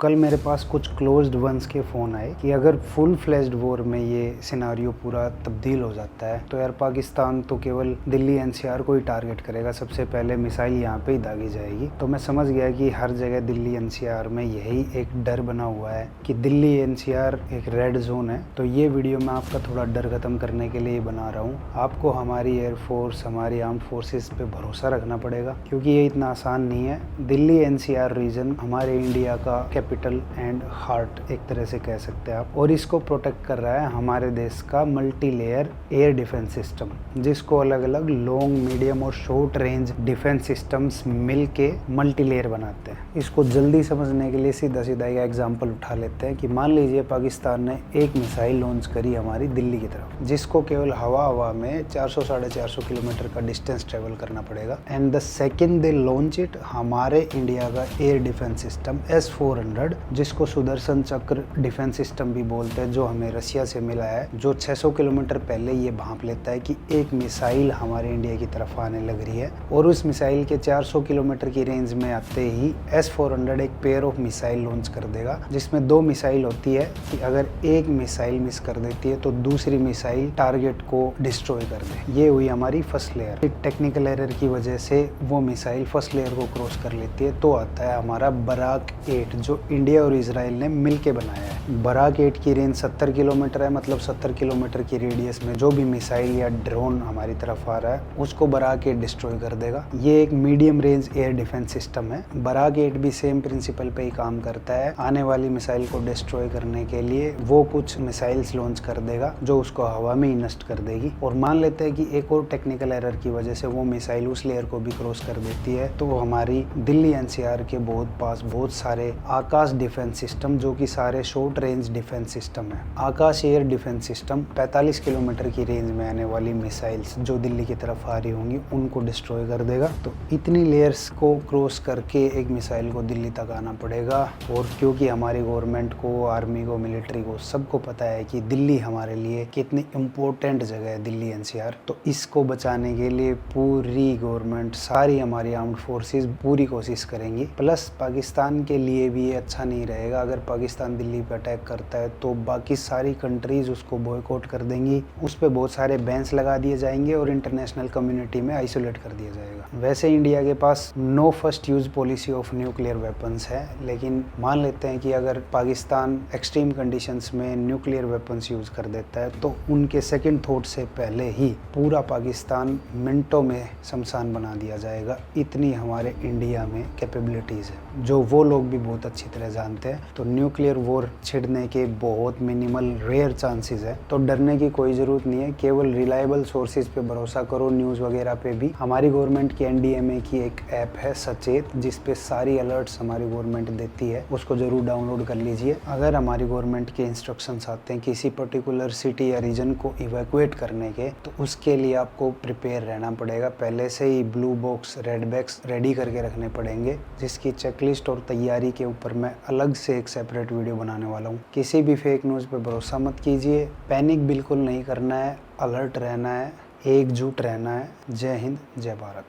कल मेरे पास कुछ क्लोज्ड वंस के फ़ोन आए कि अगर फुल फ्लेज्ड वॉर में ये सिनारियो पूरा तब्दील हो जाता है तो यार पाकिस्तान तो केवल दिल्ली एनसीआर को ही टारगेट करेगा। सबसे पहले मिसाइल यहाँ पे ही दागी जाएगी। तो मैं समझ गया कि हर जगह दिल्ली एनसीआर में यही एक डर बना हुआ है कि दिल्ली एनसीआर एक रेड जोन है। तो ये वीडियो मैं आपका थोड़ा डर ख़त्म करने के लिए बना रहा हूँ। आपको हमारी एयरफोर्स, हमारी आर्म फोर्सेस पे भरोसा रखना पड़ेगा क्योंकि ये इतना आसान नहीं है। दिल्ली एनसीआर रीजन हमारे इंडिया का कैपिटल एंड हार्ट एक तरह से कह सकते हैं आप, और इसको प्रोटेक्ट कर रहा है हमारे देश का multi layer air defence system, जिसको अलग अलग लॉन्ग, मीडियम और शॉर्ट रेंज डिफेंस सिस्टम्स मिल के मल्टी लेयर बनाते हैं। इसको जल्दी समझने के लिए सीधा सीधा एक एग्जाम्पल उठा लेते हैं कि मान लीजिए पाकिस्तान ने एक मिसाइल लॉन्च करी हमारी दिल्ली की तरफ, जिसको केवल हवा में 400-450 किलोमीटर का डिस्टेंस ट्रेवल करना पड़ेगा। And the second they launch it, हमारे इंडिया का एयर डिफेंस सिस्टम S-400, जिसको सुदर्शन चक्र डिफेंस सिस्टम भी बोलते हैं, जो हमें रशिया से मिला है, जो 600 किलोमीटर पहले ये भांप लेता है कि एक मिसाइल हमारे इंडिया की तरफ आने लग रही है, और उस मिसाइल के 400 किलोमीटर की रेंज में आते ही S-400 एक पेयर ऑफ मिसाइल लॉन्च कर देगा, जिसमें दो मिसाइल होती है कि अगर एक मिसाइल मिस कर देती है तो दूसरी मिसाइल टारगेट को डिस्ट्रॉय कर दे। ये हुई हमारी फर्स्ट लेयर। टेक्निकल एरर की वजह से वो मिसाइल फर्स्ट लेयर को क्रॉस कर लेती है, तो आता है हमारा बराक 8, जो इंडिया और इजराइल ने मिलके बनाया है। बराक 8 की रेंज 70 किलोमीटर है, मतलब 70 किलोमीटर की रेडियस में जो भी मिसाइल या ड्रोन हमारी तरफ आ रहा है उसको बराक 8 डिस्ट्रॉय कर देगा। ये एक medium range air defence system है। बराक 8 भी सेम प्रिंसिपल पे ही काम करता है। आने वाली मिसाइल को डिस्ट्रॉय करने के लिए वो कुछ मिसाइल्स लॉन्च कर देगा जो उसको हवा में ही नष्ट कर देगी। और मान लेते हैं कि एक और टेक्निकल एरर की वजह से वो मिसाइल उस लेयर को भी क्रॉस कर देती है, तो हमारी दिल्ली एनसीआर के पास बहुत सारे आकाश डिफेंस सिस्टम, जो कि सारे शॉर्ट रेंज डिफेंस सिस्टम है। आकाश एयर डिफेंस सिस्टम 45 किलोमीटर की रेंज में आने वाली मिसाइल्स जो दिल्ली की तरफ आ रही होंगी उनको डिस्ट्रॉय कर देगा। तो इतनी लेयर्स को क्रॉस करके एक मिसाइल को दिल्ली तक आना पड़ेगा। और क्योंकि हमारी गवर्नमेंट को, आर्मी को, मिलिट्री को सबको पता है कि दिल्ली हमारे लिए कितनी इम्पोर्टेंट जगह है दिल्ली एनसीआर, तो इसको बचाने के लिए पूरी गवर्नमेंट, सारी हमारी आर्म्ड फोर्सेस पूरी कोशिश करेंगी। प्लस पाकिस्तान के लिए भी ये अच्छा नहीं रहेगा अगर पाकिस्तान दिल्ली पे अटैक करता है तो बाकी सारी कंट्रीज उसको बॉयकॉट कर देंगी, उस पर बहुत सारे बैन्स लगा दिए जाएंगे और इंटरनेशनल कम्युनिटी में आइसोलेट कर दिया जाएगा। वैसे इंडिया के पास no first use policy of nuclear weapons है, लेकिन मान लेते हैं कि अगर पाकिस्तान एक्सट्रीम कंडीशंस में न्यूक्लियर वेपन्स यूज कर देता है तो उनके सेकेंड थॉट से पहले ही पूरा पाकिस्तान मिनटों में शमशान बना दिया जाएगा। इतनी हमारे इंडिया में कैपेबिलिटीज़ है जो वो लोग भी बहुत अच्छी तरह जानते हैं। तो न्यूक्लियर वॉर छिड़ने के बहुत मिनिमल रेयर चांसेस है, तो डरने की कोई ज़रूरत नहीं है। केवल रिलायबल सोर्सेज पे भरोसा करो। न्यूज़ वगैरह पे भी हमारी गवर्नमेंट की एनडीएमए की एक ऐप है सचेत, जिस पे सारी अलर्ट्स हमारी गवर्नमेंट देती है, उसको ज़रूर डाउनलोड कर लीजिए। अगर हमारी गवर्नमेंट के इंस्ट्रक्शंस आते हैं किसी पर्टिकुलर सिटी या रीजन को इवैक्यूएट करने के, तो उसके लिए आपको प्रिपेयर रहना पड़ेगा। पहले से ही blue box, red box ready करके रखने पड़ेंगे, जिसकी चेकलिस्ट और तैयारी के ऊपर मैं अलग से एक सेपरेट वीडियो बनाने वाला हूँ। किसी भी फेक न्यूज़ पे भरोसा मत कीजिए। पैनिक बिल्कुल नहीं करना है, अलर्ट रहना है, एकजुट रहना है। जय हिंद, जय भारत।